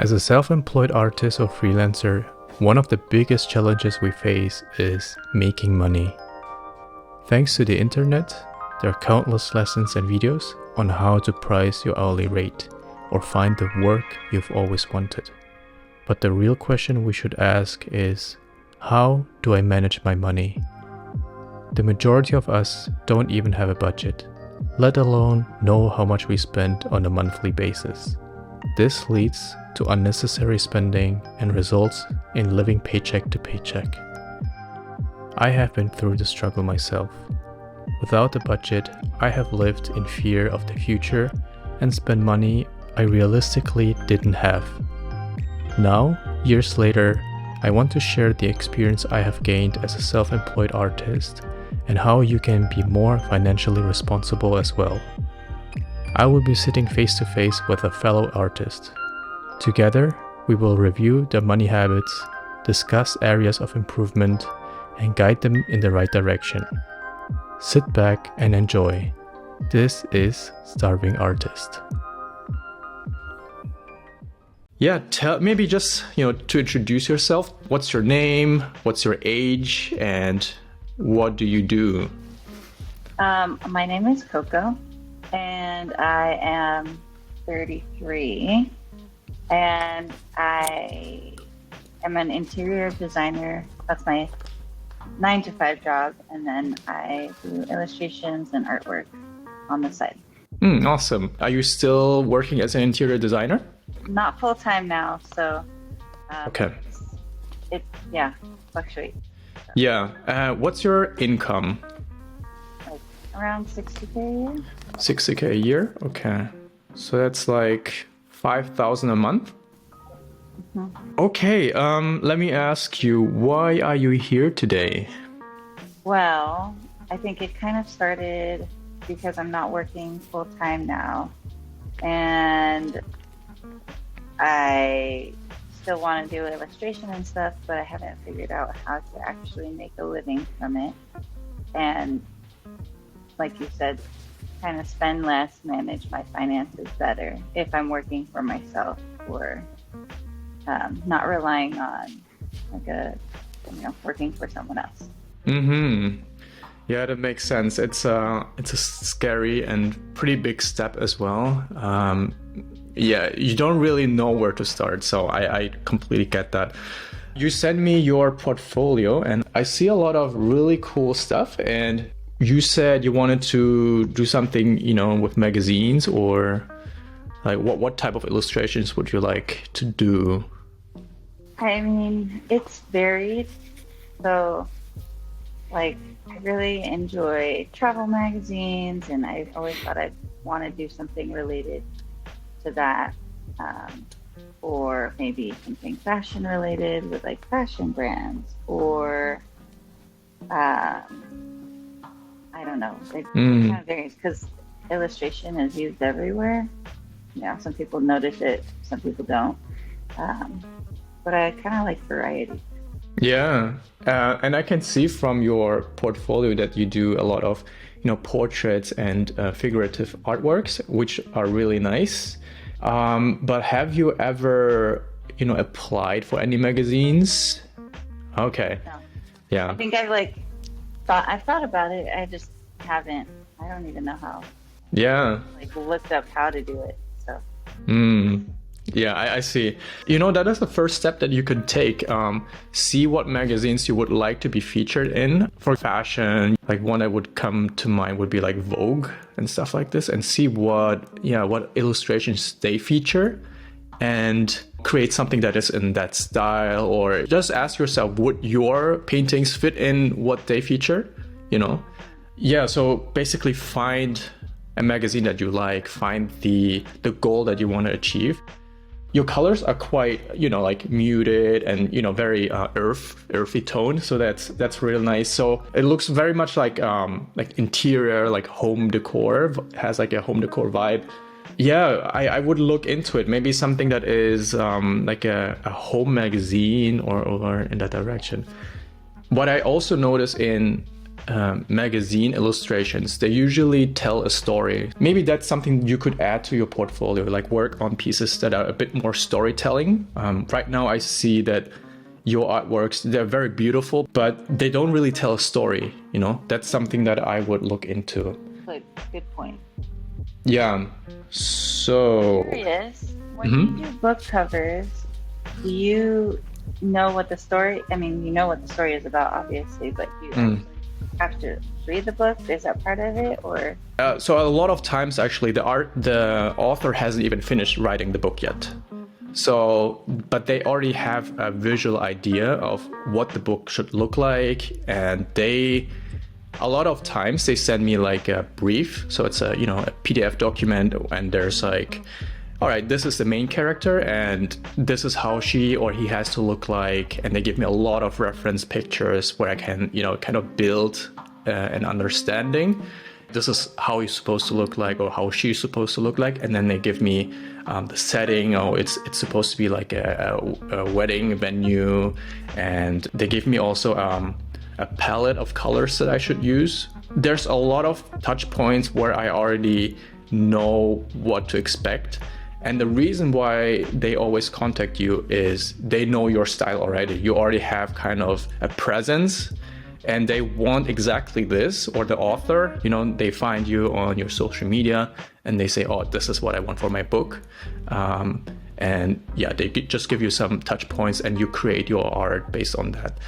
As a self-employed artist or freelancer, one of the biggest challenges we face is making money. Thanks to the internet, there are countless lessons and videos on how to price your hourly rate or find the work you've always wanted. But the real question we should ask is, how do I manage my money? The majority of us don't even have a budget, let alone know how much we spend on a monthly basis. This leads to unnecessary spending and results in living paycheck to paycheck. I have been through the struggle myself. Without a budget, I have lived in fear of the future and spent money I realistically didn't have. Now, years later, I want to share the experience I have gained as a self-employed artist and how you can be more financially responsible as well. I will be sitting face to face with a fellow artist. Together, we will review their money habits, discuss areas of improvement, and guide them in the right direction. Sit back and enjoy. This is Starving Artist. Yeah, maybe just, to introduce yourself. What's your name? What's your age? And what do you do? My name is Coco, and I am 33, and I am an interior designer. That's my 9-to-5 job, and then I do illustrations and artwork on the side. Awesome. Are you still working as an interior designer? Not full-time now, so Okay. it fluctuates. So, Yeah. What's your income? like around 60K a year. 60K a year? Okay. So that's like 5,000 a month? Okay, let me ask you, why are you here today? Well, I think it kind of started because I'm not working full-time now, and I still want to do illustration and stuff, but I haven't figured out how to actually make a living from it. And like you said, kind of spend less, manage my finances better if I'm working for myself, or not relying on working for someone else. Yeah, that makes sense. It's a scary and pretty big step as well. Yeah, you don't really know where to start, so I completely get that. You sent me your portfolio, and I see a lot of really cool stuff. And you said you wanted to do something, with magazines, or like what type of illustrations would you like to do? I mean, it's varied. So, I really enjoy travel magazines, and I always thought I'd want to do something related to that, or maybe something fashion related with fashion brands, or I don't know. It kind of varies because illustration is used everywhere. Some people notice it, some people don't. But I kind of like variety. Yeah, and I can see from your portfolio that you do a lot of, portraits and figurative artworks, which are really nice. But have you ever, applied for any magazines? Okay. No. Yeah. I think I've thought about it. I just haven't. I don't even know how. Yeah. Looked up how to do it. So. Yeah, I see. That is the first step that you could take. See what magazines you would like to be featured in for fashion. One that would come to mind would be Vogue and stuff like this, and see what illustrations they feature, and create something that is in that style. Or just ask yourself, would your paintings fit in what they feature? Yeah, so basically find a magazine that you like, find the goal that you want to achieve. Your colors are quite, muted and, very earthy tone. So that's really nice. So it looks very much like interior, home decor, has a home decor vibe. Yeah, I would look into it. Maybe something that is a home magazine or in that direction. What I also notice in magazine illustrations, they usually tell a story. Maybe that's something you could add to your portfolio, like work on pieces that are a bit more storytelling. Right now I see that your artworks, they're very beautiful, but they don't really tell a story, you know? That's something that I would look into. Good point. Yeah. So Curious, when you do book covers, do you know what the story, I mean, you know what the story is about, obviously, but you actually have to read the book? Is that part of it, or? So a lot of times, actually, the author hasn't even finished writing the book yet. So, but they already have a visual idea of what the book should look like, and a lot of times they send me like a brief. So it's a PDF document, and there's like, all right, this is the main character, and this is how she or he has to look like, and they give me a lot of reference pictures where I can, kind of build an understanding. This is how he's supposed to look like, or how she's supposed to look like, and then they give me the setting. Oh, it's supposed to be like a wedding venue, and they give me also a palette of colors that I should use. There's a lot of touch points where I already know what to expect. And the reason why they always contact you is they know your style already. You already have kind of a presence, and they want exactly this, or the author, they find you on your social media and they say, oh, this is what I want for my book. And yeah, they just give you some touch points and you create your art based on that.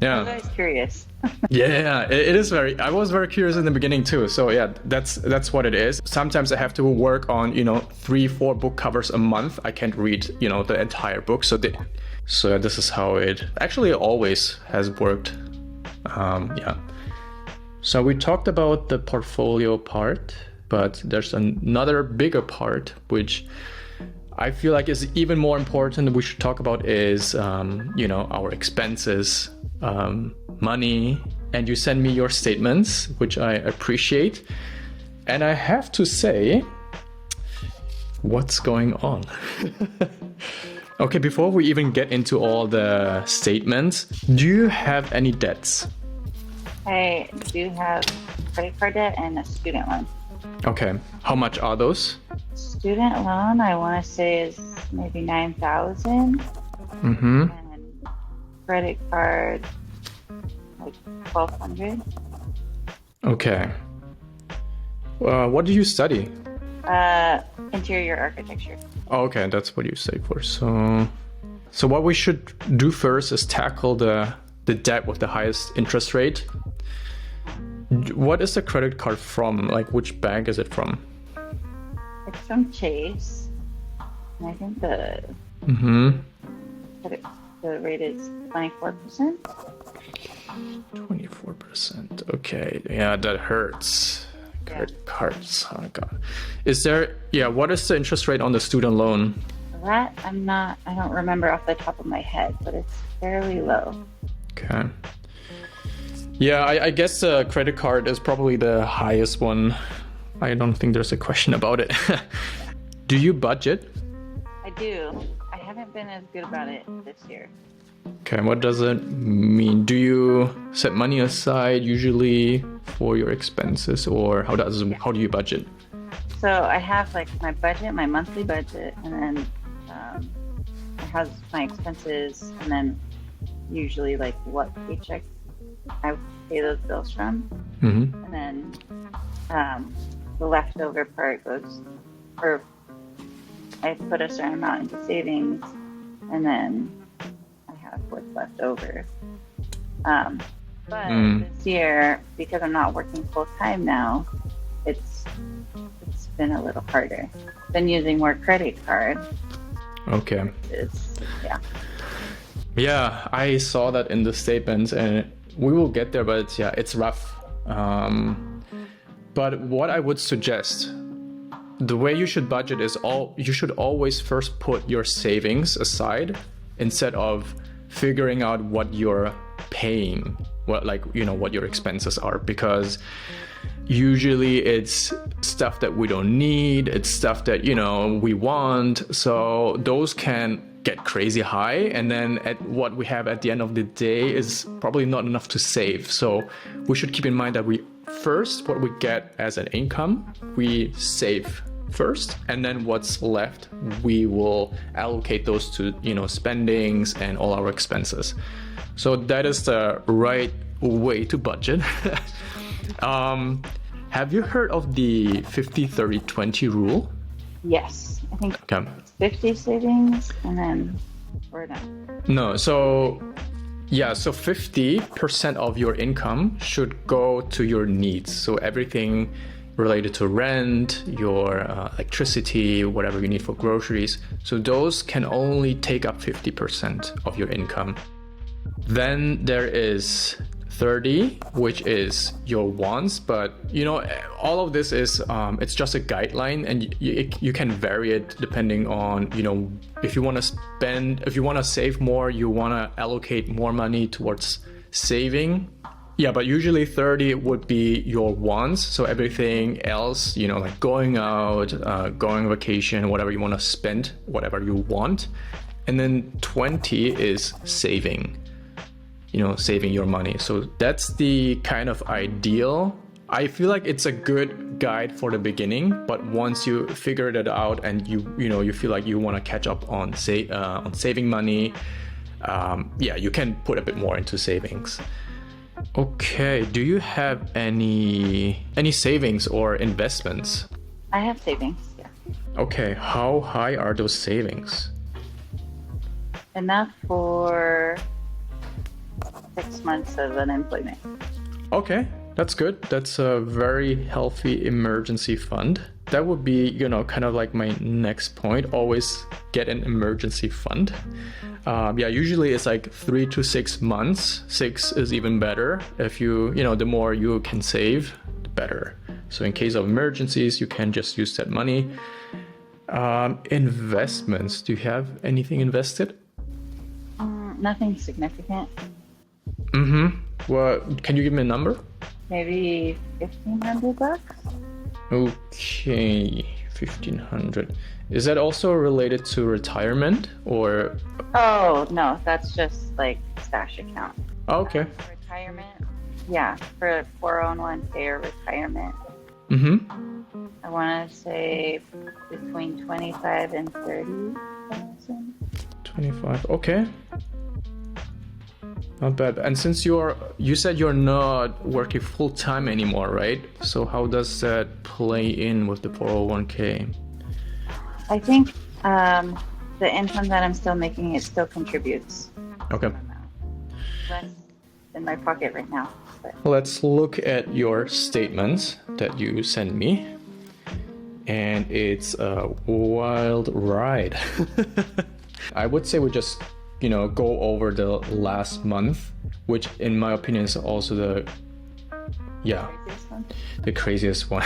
Yeah. I'm very curious. Yeah, it is I was very curious in the beginning too. So yeah, that's what it is. Sometimes I have to work on, 3-4 book covers a month. I can't read, the entire book. So this is how it actually always has worked. Yeah. So we talked about the portfolio part, but there's another bigger part, which I feel like is even more important that we should talk about is, our expenses, money, and you send me your statements, which I appreciate. And I have to say, what's going on? Okay, before we even get into all the statements, do you have any debts? I do have credit card debt and a student loan. Okay, how much are those? Student loan, I want to say, is maybe $9,000. Mm-hmm. And credit card, like $1,200. Okay. What do you study? Interior architecture. Oh, okay, that's what you say for. So what we should do first is tackle the debt with the highest interest rate. What is the credit card from? Like, which bank is it from? It's from Chase. And I think the rate is 24%. 24%. Okay, yeah, that hurts. Credit cards. Oh God. Is there? Yeah. What is the interest rate on the student loan? That I don't remember off the top of my head, but it's fairly low. Okay. Yeah, I guess the credit card is probably the highest one. I don't think there's a question about it. Do you budget? I do. I haven't been as good about it this year. Okay, what does it mean? Do you set money aside usually for your expenses, or how do you budget? So I have like my budget, my monthly budget, and then I have my expenses, and then usually like what paycheck I pay those bills from, and then the leftover part goes, or I put a certain amount into savings, and then I have what's left over. But this year, because I'm not working full time now, it's been a little harder. Been using more credit card. Okay. Yeah, I saw that in the statements, and we will get there, but yeah, it's rough. But what I would suggest, the way you should budget is you should always first put your savings aside instead of figuring out what you're paying, what your expenses are, because Usually it's stuff that we don't need, it's stuff that, we want. So those can get crazy high. And then at what we have at the end of the day is probably not enough to save. So we should keep in mind that what we get as an income, we save first, and then what's left, we will allocate those to, spendings and all our expenses. So that is the right way to budget. Have you heard of the 50-30-20 rule? Yes, I think Okay. it's 50 savings and then we're done. No, so 50% of your income should go to your needs. So everything related to rent, your electricity, whatever you need for groceries. So those can only take up 50% of your income. Then there is 30, which is your wants, but all of this is it's just a guideline, and you can vary it depending on if you want to save more, you want to allocate more money towards saving. Yeah, but usually 30 would be your wants. So everything else, like going out, going on vacation, whatever you want to spend, whatever you want. And then 20 is saving, saving your money. So that's the kind of ideal. I feel like it's a good guide for the beginning, but once you figure it out and you feel like you want to catch up on saving money, you can put a bit more into savings. Okay, do you have any savings or investments? I have savings, yeah. Okay, how high are those savings? Enough for 6 months of unemployment. Okay, that's good. That's a very healthy emergency fund. That would be, kind of like my next point. Always get an emergency fund. Usually it's like 3 to 6 months. 6 is even better. If the more you can save, the better. So in case of emergencies, you can just use that money. Investments. Do you have anything invested? Nothing significant. Well, can you give me a number? Maybe $1,500. Okay, 1,500. Is that also related to retirement or? Oh, no, that's just like stash account. Okay. Retirement. Yeah, for 401k or retirement. I want to say between 25 and 30,000. 25. Okay. Not bad. And since you said you're not working full time anymore, right? So how does that play in with the 401k? I think the income that I'm still making, it still contributes. Okay. Less in my pocket right now. But. Let's look at your statements that you sent me. And it's a wild ride. I would say we just go over the last month, which in my opinion is also the craziest one.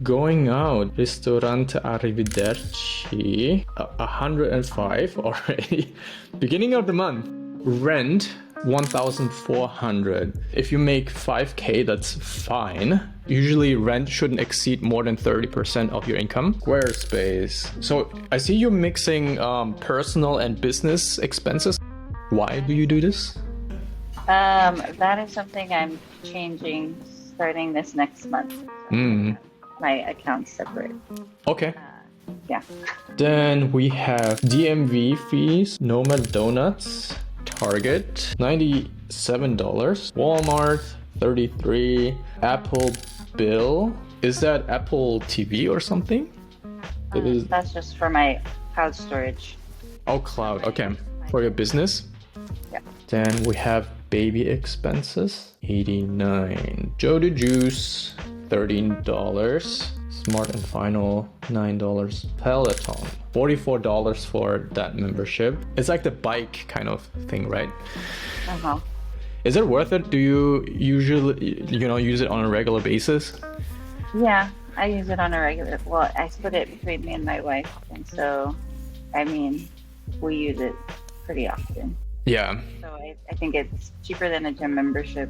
Going out, Ristorante Arrivederci, 105 already. Beginning of the month. Rent, 1,400. If you make 5k, that's fine. Usually rent shouldn't exceed more than 30% of your income. Squarespace. So I see you mixing personal and business expenses. Why do you do this? That is something I'm changing starting this next month. My account's separate. Okay. Yeah. Then we have DMV fees, Nomad Donuts, Target, $97, Walmart, $33, Apple bill. Is that Apple TV or something? That's just for my cloud storage. Oh, cloud. Okay. For your business? Yeah. Then we have baby expenses, $89. Joe the Juice, $13. Smart and Final, $9. Peloton, $44 for that membership. It's like the bike kind of thing, right? Is it worth it? Do you usually, use it on a regular basis? Yeah, I use it on a regular. Well, I split it between me and my wife, and so, we use it pretty often. Yeah. So I think it's cheaper than a gym membership,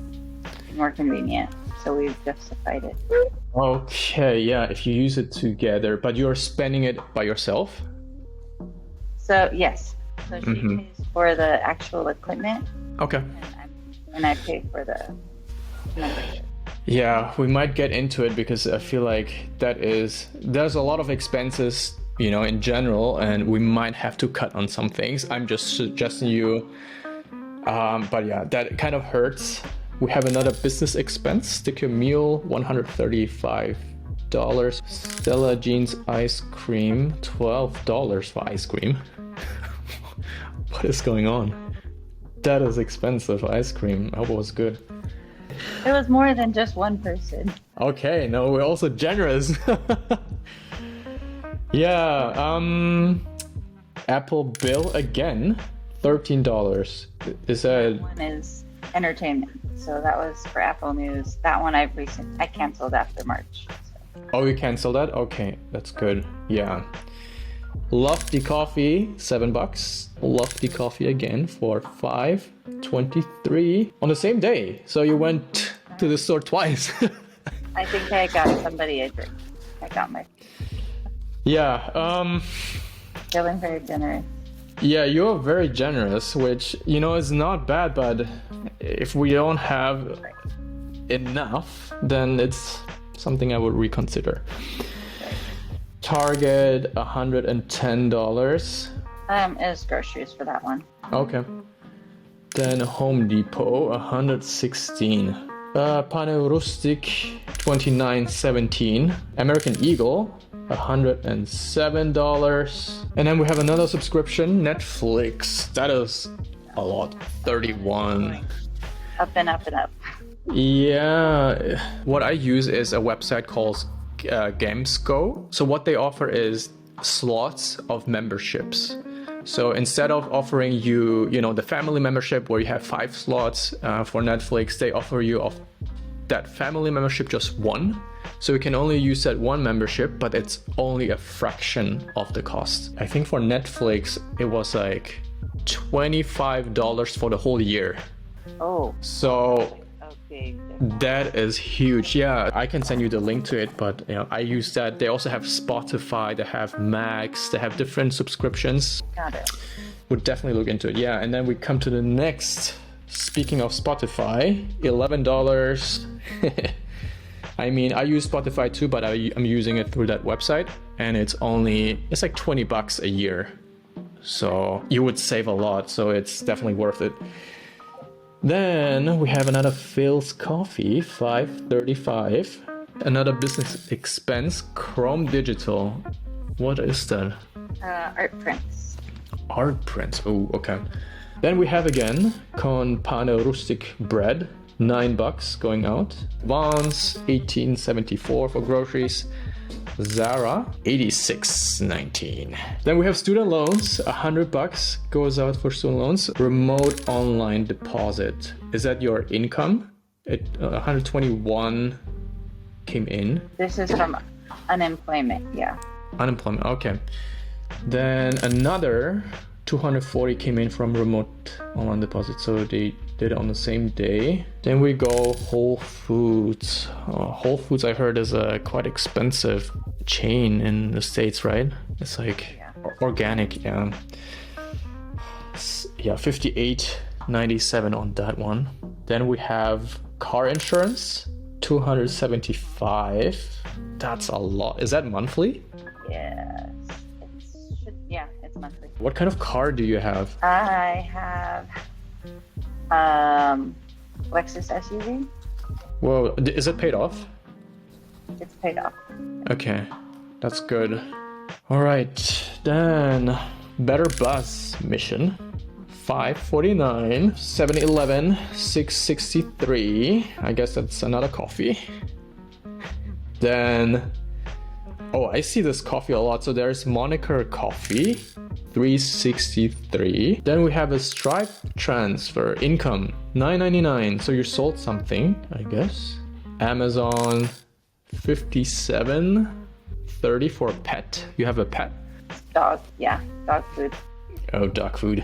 more convenient. so we've justified it. Okay, yeah, if you use it together, but you're spending it by yourself? So yes, so she pays for the actual equipment, Okay. and I pay for the membership. Yeah, we might get into it because I feel like there's a lot of expenses, in general, and we might have to cut on some things. I'm just suggesting you. But yeah, that kind of hurts. We have another business expense. Stick your meal, $135. Stella Jeans ice cream, $12 for ice cream. What is going on? That is expensive ice cream. I hope it was good. It was more than just one person. Okay, no, we're also generous. Yeah, Apple Bill again, $13. Is that... One is entertainment, so that was for Apple News. That one I canceled after March. So. Oh, you cancel that? Okay, that's good. Yeah. Lofty Coffee, $7. Lofty Coffee again for $5.23 on the same day. So you went to the store twice. I think I got somebody a drink. I got my. Yeah. Feeling very generous. Yeah, you're very generous, which is not bad. But if we don't have enough, then it's something I would reconsider. Target, $110. Is groceries for that one. Okay. Then Home Depot, $116. Panel Rustic, $29.17. American Eagle, $107. And then we have another subscription, Netflix. That is a lot, $31. Up and up and up. Yeah. What I use is a website called Gamesco. So what they offer is slots of memberships. So instead of offering you, the family membership where you have 5 slots for Netflix, they offer you of that family membership just one. So you can only use that one membership, but it's only a fraction of the cost. I think for Netflix, it was like $25 for the whole year. Oh. So okay. that is huge. Yeah, I can send you the link to it, but I use that. They also have Spotify, they have Max, they have different subscriptions. Got it. Would definitely look into it. Yeah, and then we come to the next. Speaking of Spotify, $11. I mean, I use Spotify too, but I'm using it through that website, and it's like $20 a year. So you would save a lot, so it's definitely worth it. Then we have another Philz Coffee, $5.35. Another business expense, Chrome Digital. What is that? Art prints. Art prints. Oh, okay. Then we have again Con Pane Rustic Bread, $9 going out. Vons, $18.74 for groceries. Zara, $86.19. Then we have student loans, $100 goes out for student loans. Remote online deposit. Is that your income? 121 came in. This is from unemployment, yeah. Unemployment, okay. Then another 240 came in from remote online deposit, so they did it on the same day. Then we go Whole Foods. Whole Foods, I heard, is a quite expensive chain in the States, right? It's like organic, yeah. Yeah, $58.97 on that one. Then we have car insurance, $275. That's a lot. Is that monthly? Yes. It's monthly. What kind of car do you have? I have Lexus SUV. Whoa, is it paid off? It's paid off. Okay, that's good. All right, then Better Bus mission. $5.49, 7-Eleven, $6.63. I guess that's another coffee. Then, oh, I see this coffee a lot. So there's Moniker Coffee, $3.63. Then we have a Stripe transfer income, $9.99. So you sold something, I guess. Amazon, $57.30 for a pet. You have a pet? Dog, yeah, dog food. Oh, dog food.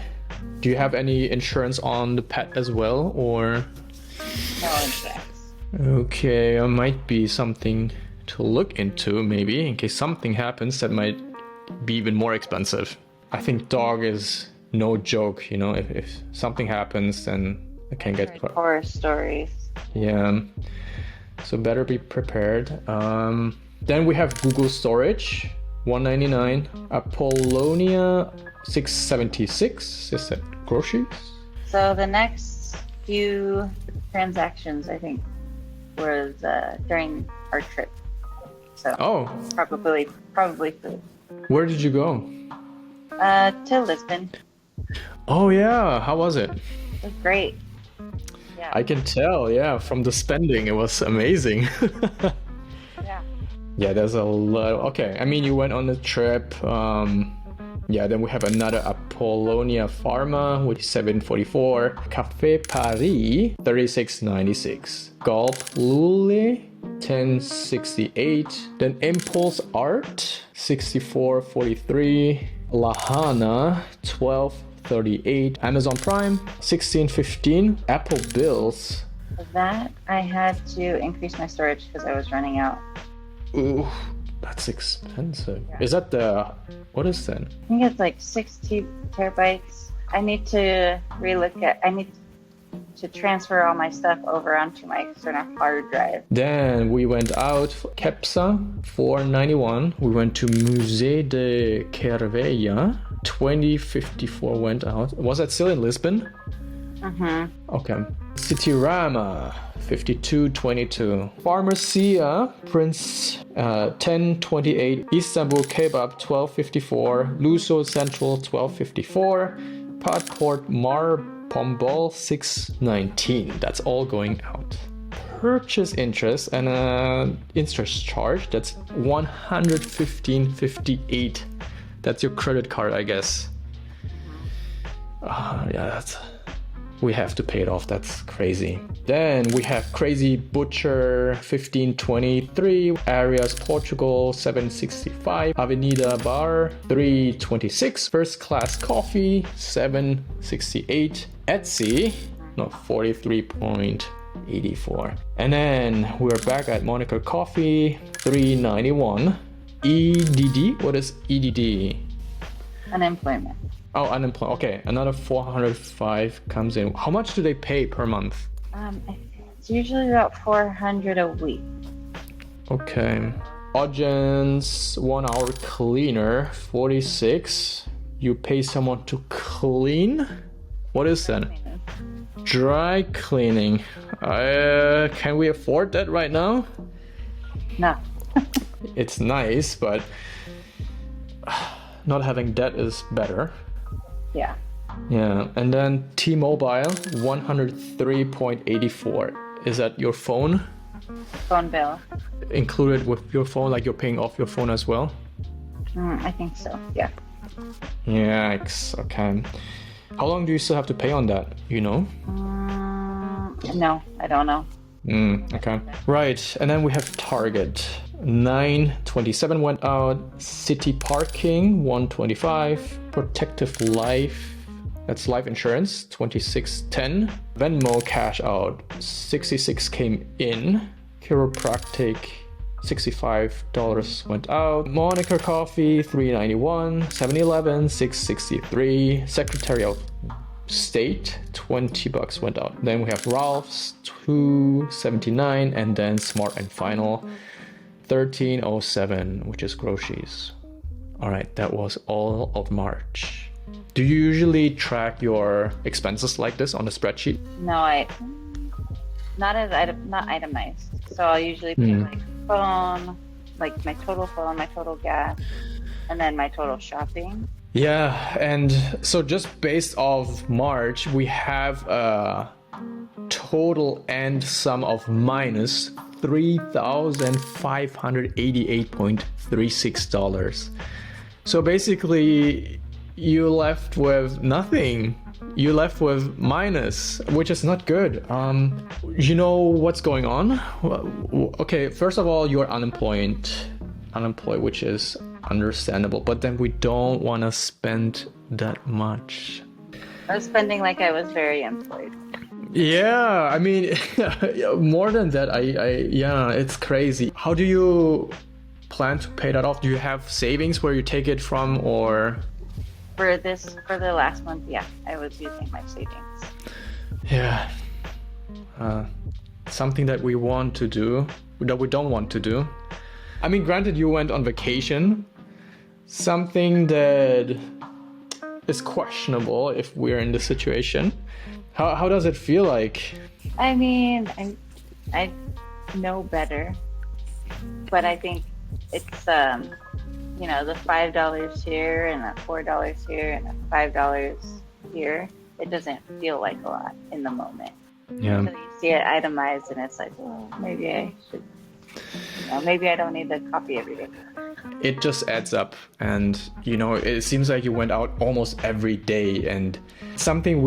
Do you have any insurance on the pet as well, or? No insurance. Okay, might be something to look into, maybe, in case something happens that might be even more expensive. I think dog is no joke, you know, if something happens, then it can get quite... Horror stories. Yeah, so better be prepared. Then we have Google Storage, $199. Apollonia, $676. Is that groceries? So the next few transactions, I think, was during our trip. So Oh, probably food. where did you go? To Lisbon. Oh yeah, how was it? It was great. Yeah. I can tell, yeah, from the spending, it was amazing. Yeah. Yeah, there's a lot. Okay, I mean, you went on the trip. Yeah, then we have another Apollonia Pharma, which is $744. Café Paris, $36.96. Gulp Lule, $10.68. Then Impulse Art, $64.43. Lahana, $12.38. Amazon Prime, $16.15. Apple Bills. That I had to increase my storage because I was running out. Ooh, that's expensive. Yeah. Is that the... What is that? I think it's like 60 terabytes. I need to I need to transfer all my stuff over onto my external hard drive. Then we went out, Kepsa, $4.91. We went to Musée de Cerveia, $20.54 went out. Was that still in Lisbon? Mm-hmm. Okay. Citirama, $52.22. Pharmacia, Prince, $10.28. Istanbul Kebab, $12.54. Luso Central, $12.54. Podport Mar Pombal, $6.19. That's all going out. Purchase interest and interest charge, that's $115.58. That's your credit card, I guess. Yeah, we have to pay it off. That's crazy. Then we have Crazy Butcher, $15.23. Arias Portugal, $7.65. Avenida Bar, $3.26. First Class Coffee, $7.68. Etsy, no, $43.84. And then we're back at Monica Coffee, $3.91. EDD, what is EDD? Unemployment. Oh, unemployment. Okay, another 405 comes in. How much do they pay per month? It's usually about 400 a week. Okay. Ogden's 1 hour cleaner, 46. You pay someone to clean? What is that? Dry cleaning. Can we afford that right now? No. It's nice, but not having debt is better. Yeah. Yeah, and then T-Mobile, 103.84. Is that your phone? Phone bill. Included with your phone, like you're paying off your phone as well? I think so. Yeah. Yikes, okay. How long do you still have to pay on that, you know? No, I don't know. Okay. Right, and then we have Target. 927 went out. City Parking, 125. Protective Life, that's life insurance, 2610. Venmo cash out, 66 came in. Chiropractic, $65 went out. Monica Coffee, $3.91. 7-Eleven, $6.63. Secretary of State, $20 went out. Then we have Ralph's, $2.79, and then Smart and Final, $13.07, which is groceries. All right, that was all of March. Do you usually track your expenses like this on a spreadsheet? No, not itemized. So I'll usually put like phone, like my total phone, my total gas, and then my total shopping. Yeah, and so just based off March, we have a total end sum of minus $3,588.36. So basically, you left with nothing. You left with minus, which is not good. You know what's going on? Okay, first of all, you're unemployed, which is understandable, but then we don't want to spend that much. I was spending like I was very employed. Yeah, I mean, more than that, yeah, it's crazy. How do you plan to pay that off? Do you have savings where you take it from, or? For the last month, yeah, I was using my savings. Yeah, something that we want to do, that we don't want to do. I mean, granted, you went on vacation, something that is questionable if we're in this situation. How does it feel like? I mean, I know better, but I think it's the $5 here and that $4 here and that $5 here. It doesn't feel like a lot in the moment. Yeah. So you see it itemized, and it's like, well, maybe I should. Maybe I don't need the coffee every day. It just adds up, and it seems like you went out almost every day, and something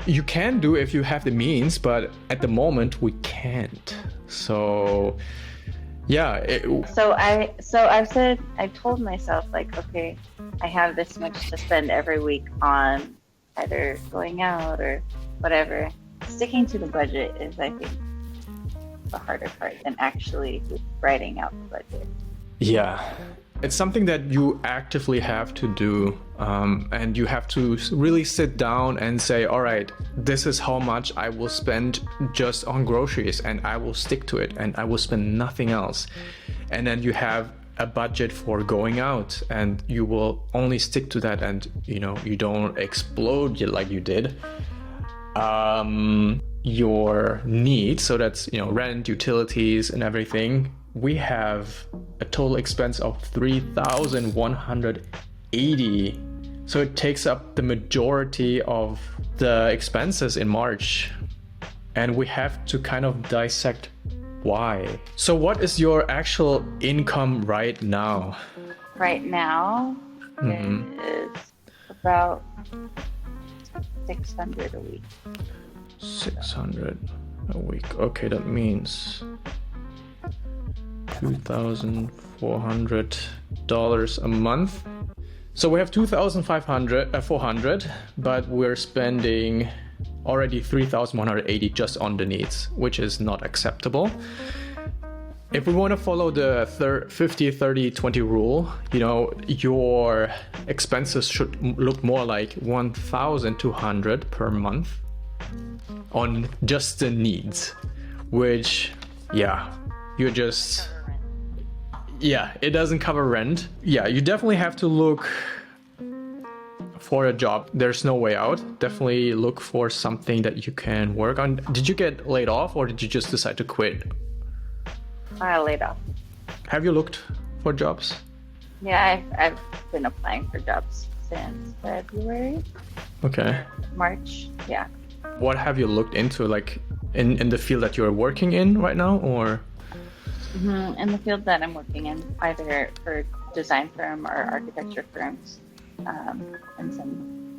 you can do if you have the means, but at the moment we can't. So yeah. I told myself, like, okay, I have this much to spend every week on either going out or whatever. Sticking to the budget is, I think, the harder part than actually writing out the budget. Yeah, it's something that you actively have to do, and you have to really sit down and say, all right, this is how much I will spend just on groceries, and I will stick to it, and I will spend nothing else. And then you have a budget for going out, and you will only stick to that, and you don't explode like you did. Your needs, so that's rent, utilities, and everything. We have a total expense of $3,180. So it takes up the majority of the expenses in March. And we have to kind of dissect why. So what is your actual income right now? Right now, it is about $600 a week. 600 a week. Okay, that means $2,400 a month. So we have 400, but we're spending already 3,180 just on the needs, which is not acceptable. If we want to follow the 50-30-20 rule, your expenses should look more like 1,200 per month on just the needs, which, it doesn't cover rent. Yeah, you definitely have to look for a job. There's no way out. Definitely look for something that you can work on. Did you get laid off, or did you just decide to quit? I laid off. Have you looked for jobs? Yeah, I've been applying for jobs since February. Okay. March, yeah. What have you looked into, like in the field that you're working in right now, or? In the field that I'm working in, either for design firm or architecture firms, and some.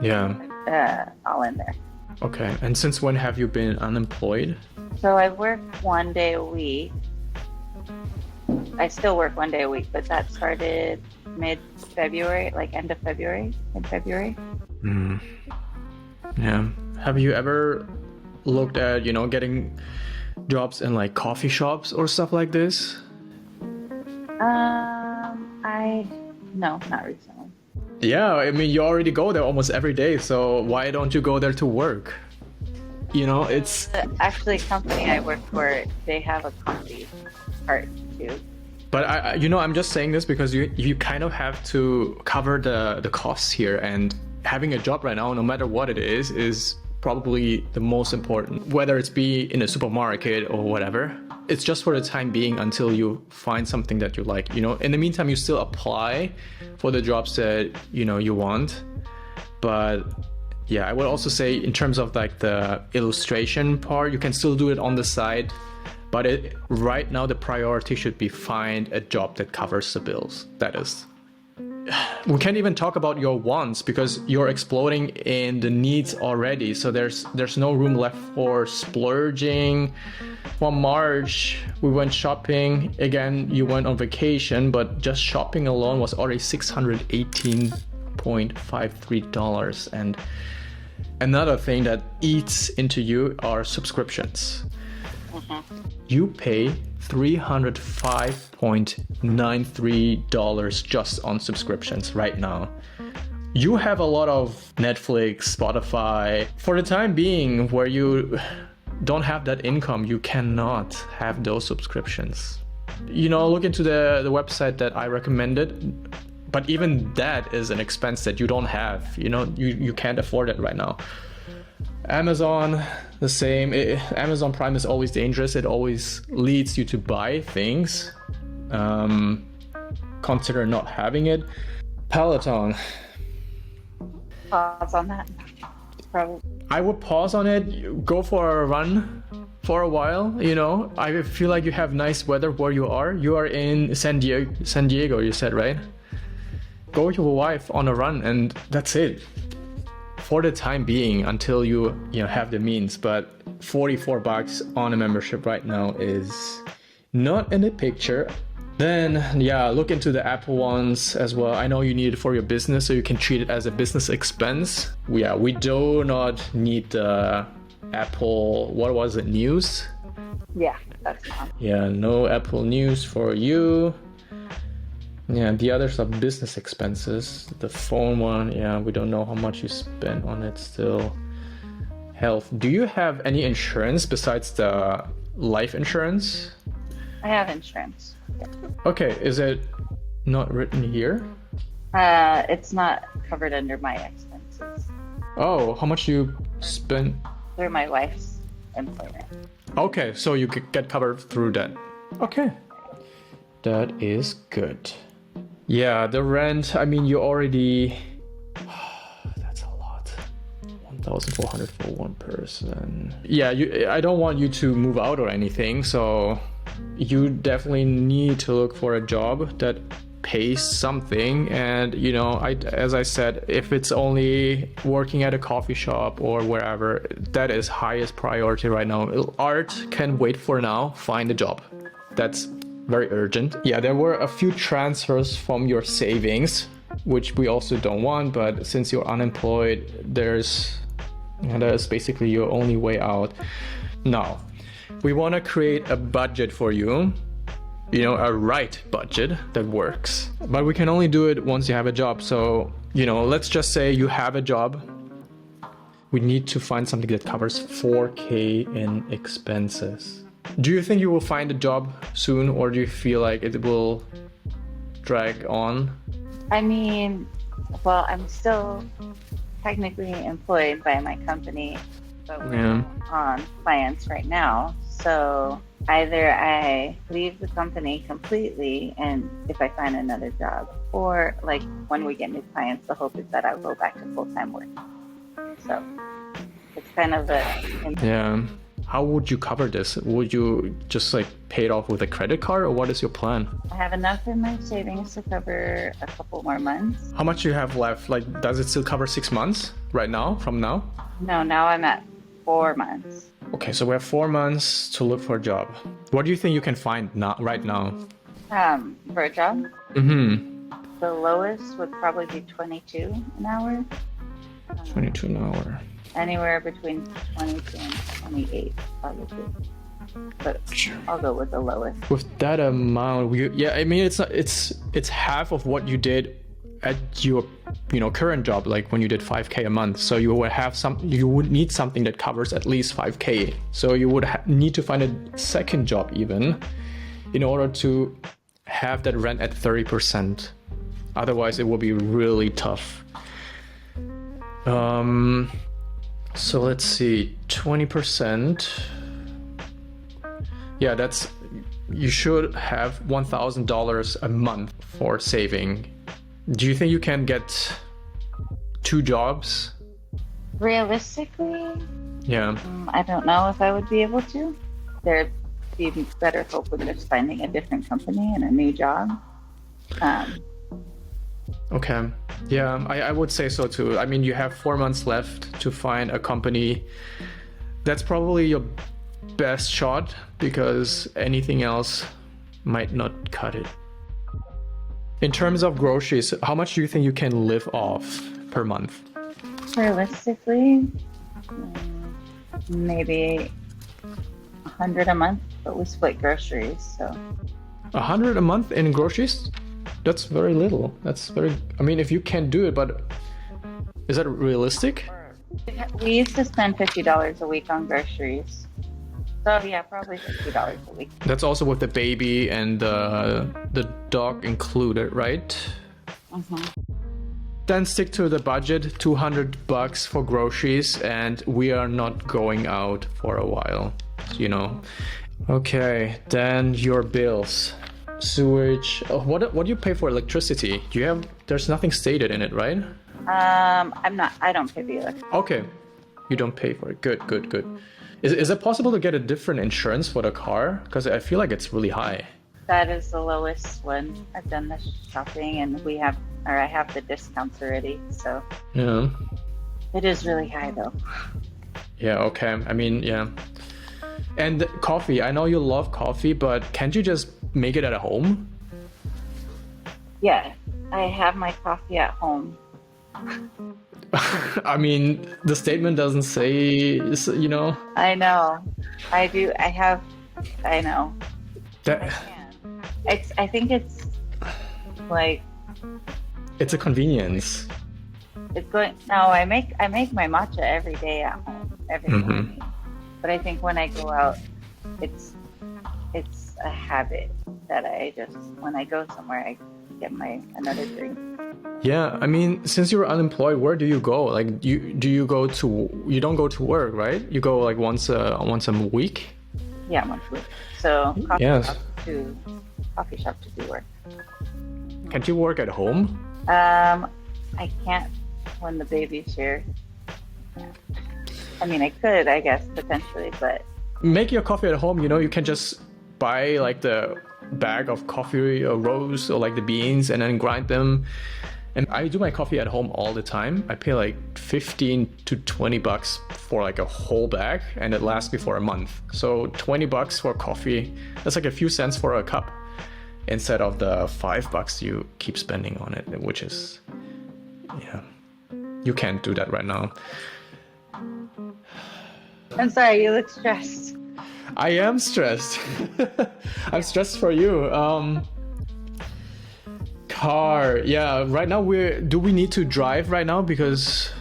Yeah. All in there. Okay. And since when have you been unemployed? So I work 1 day a week. I still work 1 day a week, but that started mid-February, like end of February, mid-February. Yeah. Have you ever looked at, getting jobs in like coffee shops or stuff like this? No, not recently. Yeah, I mean, you already go there almost every day, so why don't you go there to work? It's actually, company I work for, they have a coffee part too. But I'm just saying this because you kind of have to cover the costs here, and having a job right now, no matter what it is probably the most important, whether it's be in a supermarket or whatever. It's just for the time being until you find something that you like. In the meantime, you still apply for the jobs that you want. But yeah, I would also say in terms of like the illustration part, you can still do it on the side, but right now the priority should be find a job that covers the bills. That is. We can't even talk about your wants because you're exploding in the needs already. So there's no room left for splurging. For March, we went shopping. Again, you went on vacation, but just shopping alone was already $618.53. And Another thing that eats into you are subscriptions. You pay $305.93 just on subscriptions right now. You have a lot of Netflix, Spotify. For the time being, where you don't have that income, you cannot have those subscriptions. Look into the website that I recommended, but even that is an expense that you don't have. You can't afford it right now. Amazon, the same. Amazon Prime is always dangerous. It always leads you to buy things. Consider not having it. Peloton. Pause on that. Probably. I would pause on it. Go for a run for a while. I feel like you have nice weather where you are. You are in San Diego, you said, right? Go with your wife on a run, and that's it. For the time being, until you have the means. But $44 on a membership right now is not in the picture. Then look into the Apple ones as well. I know you need it for your business, so you can treat it as a business expense. We do not need the Apple, what was it, News? Yeah, that's fine. No Apple News for you. The others are business expenses. The phone one, we don't know how much you spent on it still. Health. Do you have any insurance besides the life insurance? I have insurance. Okay, is it not written here? It's not covered under my expenses. Oh, how much you spent? Through my wife's employment. Okay, so you could get covered through that. Okay. That is good. Yeah, the rent, you already... That's a lot. 1,400 for one person. I don't want you to move out or anything, so you definitely need to look for a job that pays something. And as I said, if it's only working at a coffee shop or wherever, that is highest priority right now. Art can wait for now. Find a job. That's very urgent. There were a few transfers from your savings, which we also don't want, but since you're unemployed, that is basically your only way out. Now, we want to create a budget for you, a right budget that works. But we can only do it once you have a job. So, let's just say you have a job. We need to find something that covers $4,000 in expenses. Do you think you will find a job soon, or do you feel like it will drag on? I'm still technically employed by my company, but we're on clients right now. So either I leave the company completely, and if I find another job, or like when we get new clients, the hope is that I'll go back to full-time work. So it's kind of How would you cover this? Would you just pay it off with a credit card, or what is your plan? I have enough in my savings to cover a couple more months. How much do you have left? Does it still cover 6 months right now, from now? No, now I'm at 4 months. Okay, so we have 4 months to look for a job. What do you think you can find right now? For a job? The lowest would probably be 22 an hour. 22 an hour. Anywhere between 22 and 28, probably. But I'll go with the lowest. With that amount, it's half of what you did at your current job, like when you did $5,000 a month. So you would need something that covers at least $5,000. So you would need to find a second job even in order to have that rent at 30%. Otherwise, it will be really tough. So let's see, 20%. You should have $1,000 a month for saving. Do you think you can get 2 jobs? Realistically? Yeah. I don't know if I would be able to. There'd be better hope with just finding a different company and a new job. Okay. Yeah, I would say so too. You have 4 months left to find a company. That's probably your best shot, because anything else might not cut it. In terms of groceries, how much do you think you can live off per month? Realistically, maybe 100 a month, but we split groceries, so 100 a month in groceries? That's very little. That's very, I mean, if you can do it, but is that realistic? we used to spend $50 a week on groceries. So yeah, probably $50 a week. That's also with the baby and the dog included, right? Then stick to the budget, $200 for groceries, and we are not going out for a while, you know. Okay, then your bills. Sewage. Oh, what do you pay for electricity? Do you have, there's nothing stated in it, right? I don't pay the electricity. Okay, you don't pay for it. Good. Is it possible to get a different insurance for the car? Because I feel like it's really high. That is the lowest one. I've done the shopping and I have the discounts already, so Yeah. it is really high though. Yeah, okay. I mean, yeah. And coffee. I know you love coffee, but can't you just make it at home? Yeah, I have my coffee at home. I mean, the statement doesn't say, you know. I know. I do. I know. That I think it's like it's a convenience. it's going. No, I make my matcha every day at home, every morning. But I think when I go out, it's a habit that I just, when I go somewhere, I get another drink. Yeah, I mean, since you're unemployed, where do you go? Like, you don't go to work, right? You go like once a week? Yeah, once a week. So Yes. coffee shop to do work. Can't you work at home? I can't when the baby's here. Yeah. I mean, I could, I guess, potentially, but Make your coffee at home, you know, you can just buy like the bag of coffee or roast or like the beans and then grind them. And I do my coffee at home all the time. I pay like 15 to 20 bucks for like a whole bag and it lasts me for a month. So 20 bucks for coffee, that's like a few cents for a cup instead of the $5 you keep spending on it, which is, yeah, you can't do that right now. I'm sorry, you look stressed. I am stressed. I'm stressed for you. Car. Yeah, right now do we need to drive right now? Because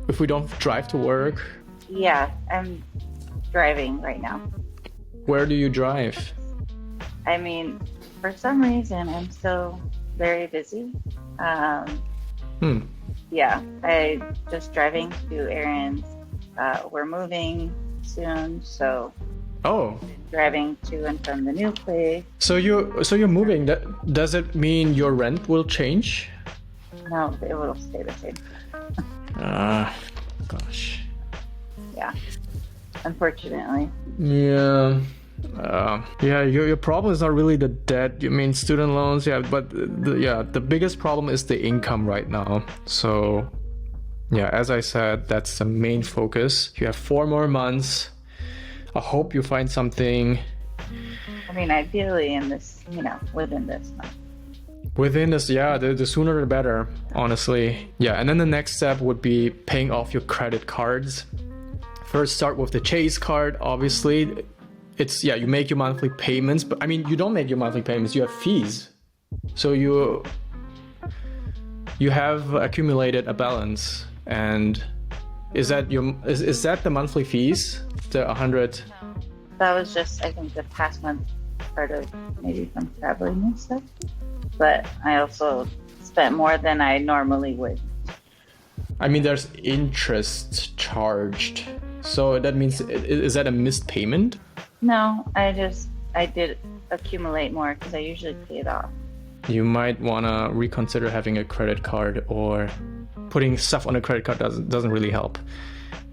if we don't drive to work. Yeah, I'm driving right now. Where do you drive? I mean, for some reason, I'm still very busy. Yeah, I just driving to do errands. We're moving soon, so Oh, driving to and from the new place. so you're moving. Does it mean your rent will change? No, it will stay the same. Gosh. Yeah, unfortunately. Yeah. Yeah, your problem is not really the debt. You mean student loans, yeah, but the biggest problem is the income right now. So, yeah, as I said, that's the main focus. You have 4 more months. I hope you find something. I mean, ideally in this, within this month. Within this, yeah, the sooner the better, honestly. Yeah, and then the next step would be paying off your credit cards. First, start with the Chase card, obviously. You make your monthly payments, but I mean, you don't make your monthly payments, you have fees. So you have accumulated a balance. And is that the monthly fees? The 100? That was just, I think, the past month part of maybe from traveling and stuff. But I also spent more than I normally would. I mean, there's interest charged. So that means, is that a missed payment? No, I did accumulate more because I usually pay it off. You might want to reconsider having a credit card, or putting stuff on a credit card doesn't really help.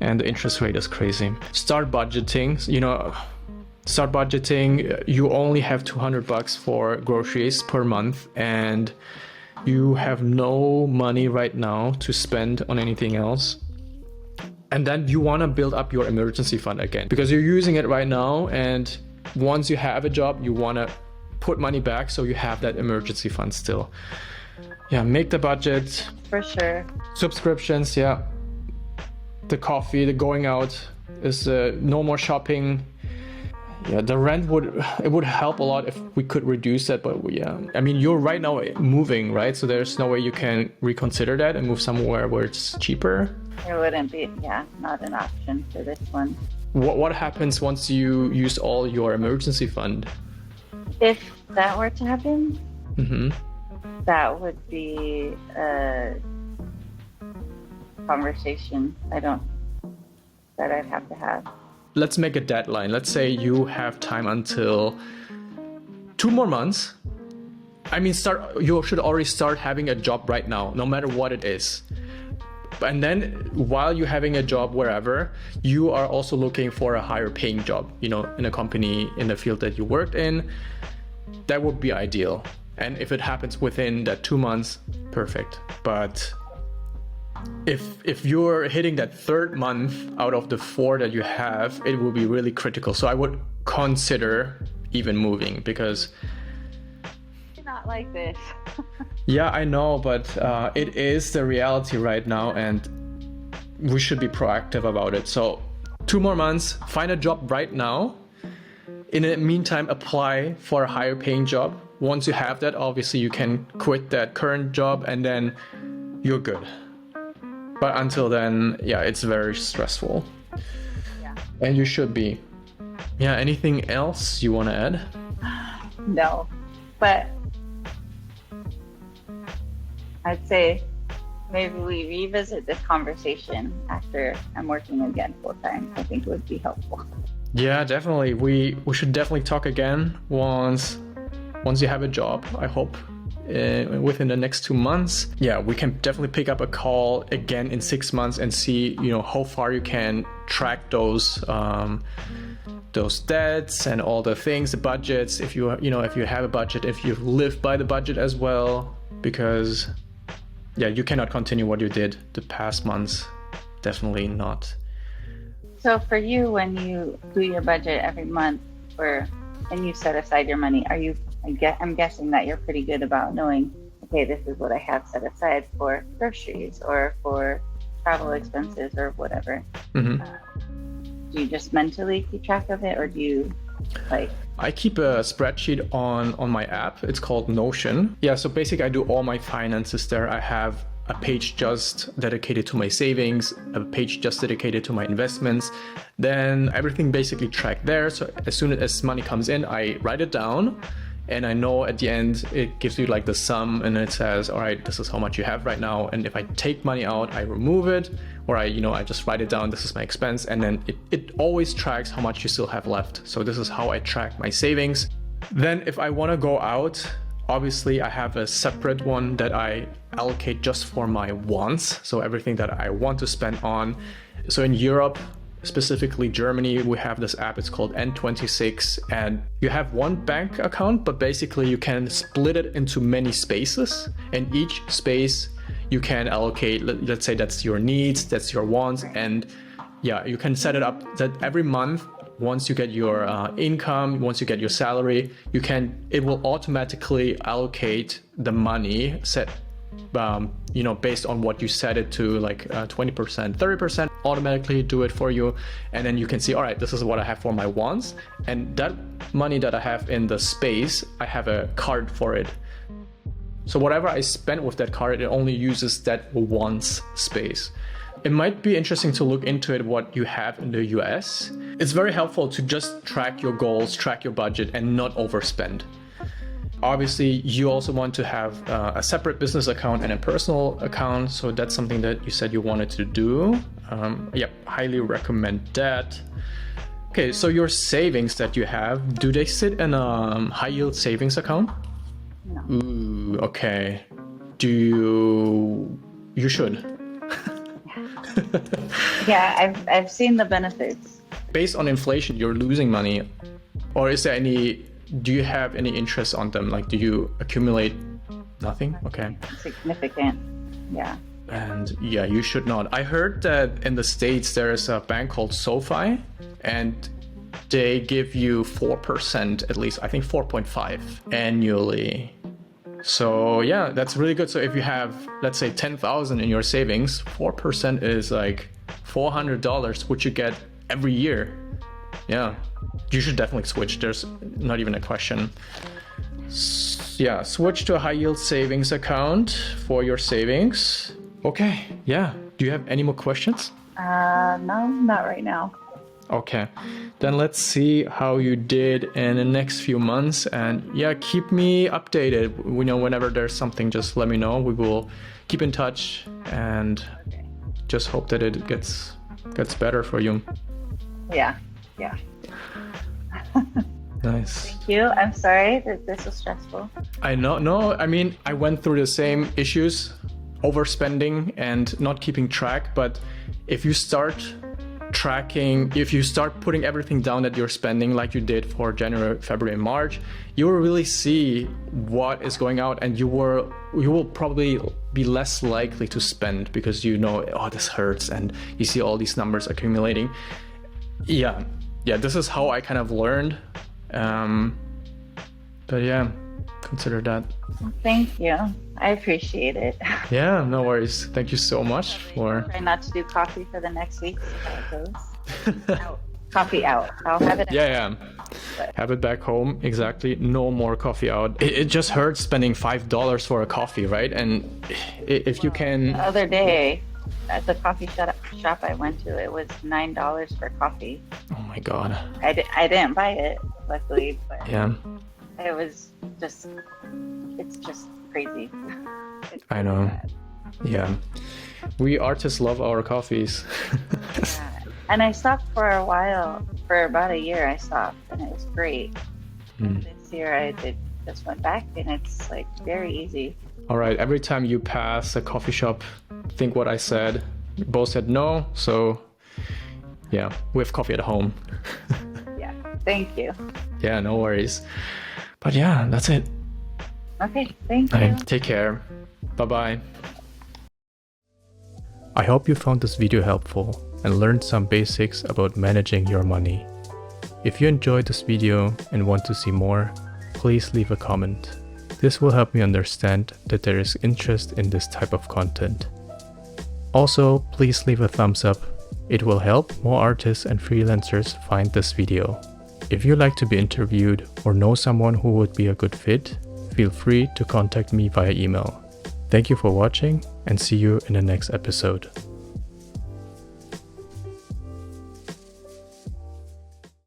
And the interest rate is crazy. Start budgeting. You only have $200 for groceries per month, and you have no money right now to spend on anything else. And then you want to build up your emergency fund again, because you're using it right now, and once you have a job, you want to put money back so you have that emergency fund still. Yeah, make the budget. For sure. Subscriptions, yeah. the coffee, the going out is no more shopping. Yeah, the rent would help a lot if we could reduce that, but I mean, you're right now moving, right? So there's no way you can reconsider that and move somewhere where it's cheaper. It wouldn't be, not an option for this one. What happens once you use all your emergency fund? If that were to happen, Mm-hmm. that would be a conversation that I'd have to have. Let's make a deadline. Let's say you have time until 2 more months. I mean, you should already start having a job right now, no matter what it is. And then while you're having a job wherever, you are also looking for a higher paying job, in a company in the field that you worked in. That would be ideal. And if it happens within that 2 months, perfect. But if you're hitting that 3rd month out of the 4 that you have, it will be really critical. So I would consider even moving, because Not like this. yeah, I know, but it is the reality right now, and we should be proactive about it. So 2 more months, find a job right now. In the meantime, apply for a higher paying job. Once you have that, obviously you can quit that current job and then you're good. But until then, it's very stressful. Yeah. And you should be. Yeah, anything else you want to add? No, but I'd say maybe we revisit this conversation after I'm working again full time. I think it would be helpful. Yeah, definitely. We should definitely talk again once you have a job, I hope. Within the next 2 months. Yeah, we can definitely pick up a call again in 6 months and see, how far you can track those debts and all the things, the budgets, if you have a budget, if you live by the budget as well, because you cannot continue what you did the past months. Definitely not. So for you, when you do your budget every month and you set aside your money, I'm guessing that you're pretty good about knowing, okay, this is what I have set aside for groceries or for travel expenses or whatever. Mm-hmm. Do you just mentally keep track of it, or do you I keep a spreadsheet on my app. It's called Notion. Yeah, so basically I do all my finances there. I have a page just dedicated to my savings, a page just dedicated to my investments. Then everything basically tracked there. So as soon as money comes in, I write it down. And I know at the end, it gives you the sum, and it says, all right, this is how much you have right now. And if I take money out, I remove it, or I just write it down, this is my expense. And then it always tracks how much you still have left. So this is how I track my savings. Then if I want to go out, obviously I have a separate one that I allocate just for my wants. So everything that I want to spend on. So in Europe, specifically Germany, we have this app, it's called N26, and you have one bank account, but basically you can split it into many spaces, and each space you can allocate, let's say that's your needs, that's your wants, and you can set it up that every month, once you get your income, once you get your salary, it will automatically allocate the money set based on what you set it to, 20%, 30%, automatically do it for you. And then you can see, all right, this is what I have for my wants. And that money that I have in the space, I have a card for it. So whatever I spend with that card, it only uses that wants space. It might be interesting to look into it, what you have in the US. It's very helpful to just track your goals, track your budget, and not overspend. Obviously, you also want to have a separate business account and a personal account. So that's something that you said you wanted to do. Highly recommend that. Okay, so your savings that you have, do they sit in a high yield savings account? No. Ooh, okay. You should. Yeah, I've seen the benefits. Based on inflation, you're losing money. Or do you have any interest on them? Do you accumulate nothing? Okay. Significant. Yeah. And you should not. I heard that in the States there's a bank called SoFi, and they give you 4%, at least I think 4.5 annually. So yeah, that's really good. So if you have, let's say 10,000 in your savings, 4% is like $400, which you get every year. Yeah, you should definitely switch. There's not even a question. Yeah, switch to a high yield savings account for your savings. Okay, yeah. Do you have any more questions? No, not right now. Okay, then let's see how you did in the next few months, and yeah, keep me updated. You know, whenever there's something, just let me know. We will keep in touch and just hope that it gets better for you. Yeah. Nice. Thank you. I'm sorry that this was stressful. I know. No, I mean, I went through the same issues, overspending and not keeping track. But if you start tracking, if you start putting everything down that you're spending like you did for January, February, and March, you will really see what is going out, and you will probably be less likely to spend because you know, oh, this hurts, and you see all these numbers accumulating. Yeah, this is how I kind of learned. But yeah, consider that. Thank you. I appreciate it. Yeah, no worries. Thank you so much for. Try not to do coffee for the next week. See how it goes. Out. Coffee out. I'll have it. Yeah. Have it back home. Exactly. No more coffee out. It just hurts spending $5 for a coffee, right? And if you can. The other day, at the coffee shop I went to, it was $9 for coffee. Oh my God. I didn't buy it, luckily, but yeah, it was just, it's just crazy. I know. Yeah, we artists love our coffees. Yeah. And I stopped for a while, for about a year I stopped, and it was great. This year I just went back, and it's like very easy. All right, every time you pass a coffee shop, think what I said. We both said no, so yeah, we have coffee at home. Yeah, thank you. Yeah, no worries. But yeah, that's it. Okay, thank you. Okay, take care. Bye-bye. I hope you found this video helpful and learned some basics about managing your money. If you enjoyed this video and want to see more, please leave a comment. This will help me understand that there is interest in this type of content. Also, please leave a thumbs up. It will help more artists and freelancers find this video. If you'd like to be interviewed or know someone who would be a good fit, feel free to contact me via email. Thank you for watching and see you in the next episode.